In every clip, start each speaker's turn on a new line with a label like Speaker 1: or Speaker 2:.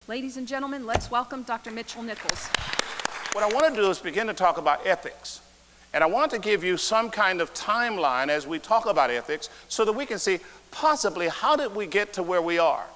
Speaker 1: Ladies and gentlemen, let's welcome Dr. Mitchell Nichols.
Speaker 2: What I want to do is begin to talk about ethics. And I want to give you some kind of timeline as we talk about ethics so that we can see possibly how did we get to where we are?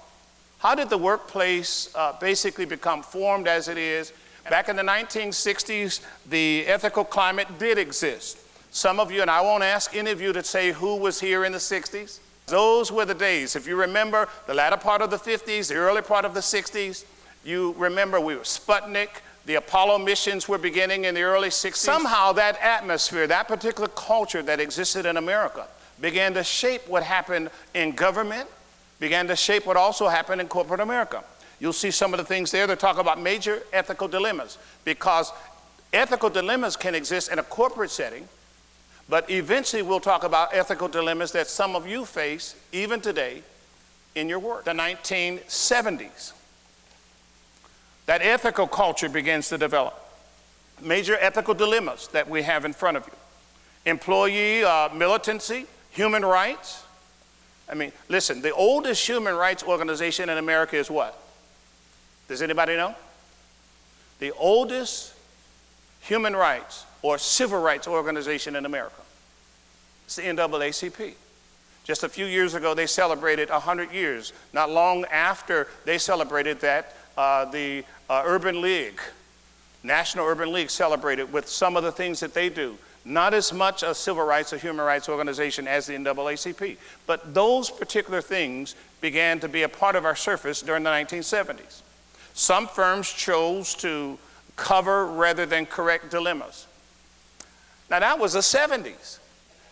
Speaker 2: How did the workplace basically become formed as it is? Back in the 1960s, the ethical climate did exist. Some of you, and I won't ask any of you to say who was here in the 60s. Those were the days. If you remember the latter part of the 50s, the early part of the 60s, you remember we were Sputnik, the Apollo missions were beginning in the early 60s. Somehow that atmosphere, that particular culture that existed in America began to shape what happened in government, began to shape what also happened in corporate America. You'll see some of the things there that talk about major ethical dilemmas, because ethical dilemmas can exist in a corporate setting, but eventually we'll talk about ethical dilemmas that some of you face even today in your work. The 1970s, that ethical culture begins to develop. Major ethical dilemmas that we have in front of you. Employee militancy, human rights. I mean, listen, the oldest human rights organization in America is what? Does anybody know? The oldest human rights or civil rights organization in America. It's the NAACP. Just a few years ago, they celebrated 100 years. Not long after they celebrated that, the Urban League, National Urban League, celebrated with some of the things that they do. Not as much a civil rights or human rights organization as the NAACP, but those particular things began to be a part of our surface during the 1970s. Some firms chose to cover rather than correct dilemmas. Now that was the 70s.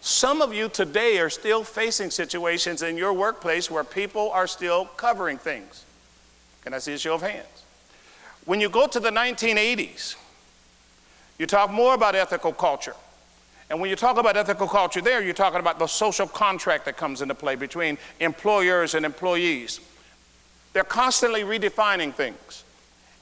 Speaker 2: Some of you today are still facing situations in your workplace where people are still covering things. Can I see a show of hands? When you go to the 1980s, you talk more about ethical culture. And when you talk about ethical culture there, you're talking about the social contract that comes into play between employers and employees. They're constantly redefining things.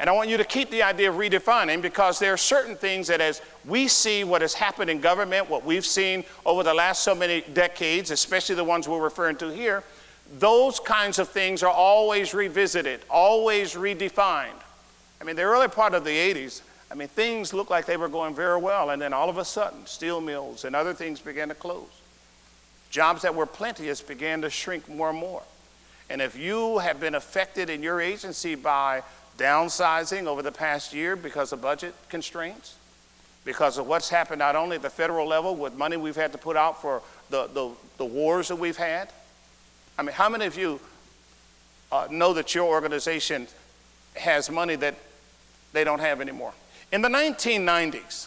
Speaker 2: And I want you to keep the idea of redefining, because there are certain things that as we see what has happened in government, what we've seen over the last so many decades, especially the ones we're referring to here, those kinds of things are always revisited, always redefined. I mean, the early part of the 80s, I mean, things looked like they were going very well, and then all of a sudden, steel mills and other things began to close. Jobs that were plenteous began to shrink more and more. And if you have been affected in your agency by downsizing over the past year because of budget constraints, because of what's happened not only at the federal level with money we've had to put out for the wars that we've had. I mean, how many of you know that your organization has money that they don't have anymore? In the 1990s,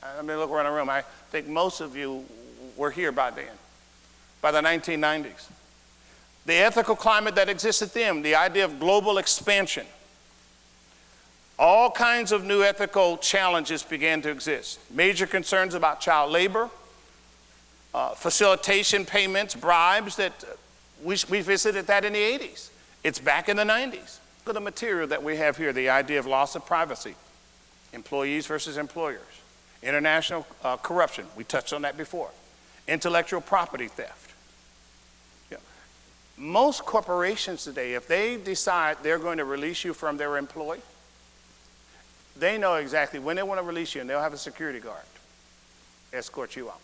Speaker 2: let me look around the room, I think most of you were here by then, by the 1990s. The ethical climate that existed then, the idea of global expansion, all kinds of new ethical challenges began to exist. Major concerns about child labor, facilitation payments, bribes, that we visited that in the 80s. It's back in the 90s. Look at the material that we have here, the idea of loss of privacy, employees versus employers, international corruption, we touched on that before, intellectual property theft. Most corporations today, if they decide they're going to release you from their employee, they know exactly when they want to release you, and they'll have a security guard escort you out.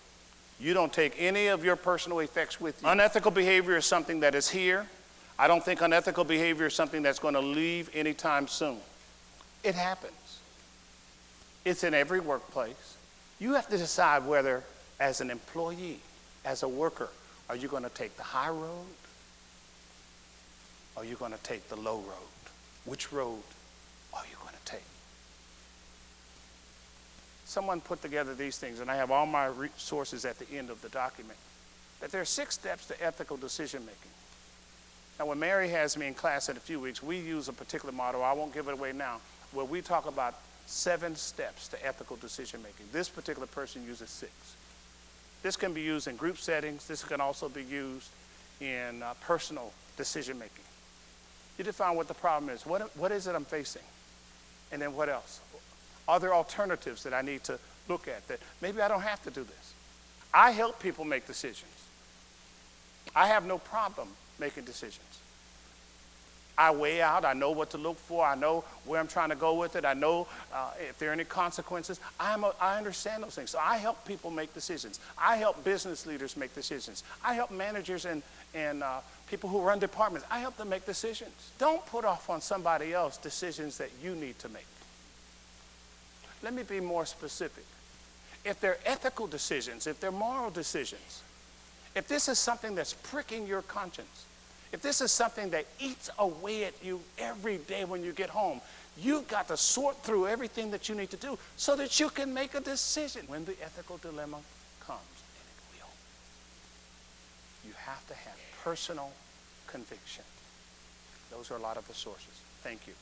Speaker 2: You don't take any of your personal effects with you. Unethical behavior is something that is here. I don't think unethical behavior is something that's going to leave anytime soon. It happens. It's in every workplace. You have to decide whether, as an employee, as a worker, are you going to take the high road? Or are you going to take the low road? Which road are you going to take? Someone put together these things, and I have all my resources at the end of the document, that there are 6 steps to ethical decision making. Now, when Mary has me in class in a few weeks, we use a particular model, I won't give it away now, where we talk about 7 steps to ethical decision making. This particular person uses 6. This can be used in group settings. This can also be used in personal decision making. You define what the problem is. What is it I'm facing? And then what else? Are there alternatives that I need to look at that maybe I don't have to do this? I help people make decisions. I have no problem making decisions. I weigh out. I know what to look for. I know where I'm trying to go with it. I know if there are any consequences. I understand those things. So I help people make decisions. I help business leaders make decisions. I help managers and people who run departments. I help them make decisions. Don't put off on somebody else decisions that you need to make. Let me be more specific. If they're ethical decisions, if they're moral decisions, if this is something that's pricking your conscience, if this is something that eats away at you every day when you get home, you've got to sort through everything that you need to do so that you can make a decision when the ethical dilemma comes, and it will. You have to have personal conviction. Those are a lot of the sources. Thank you.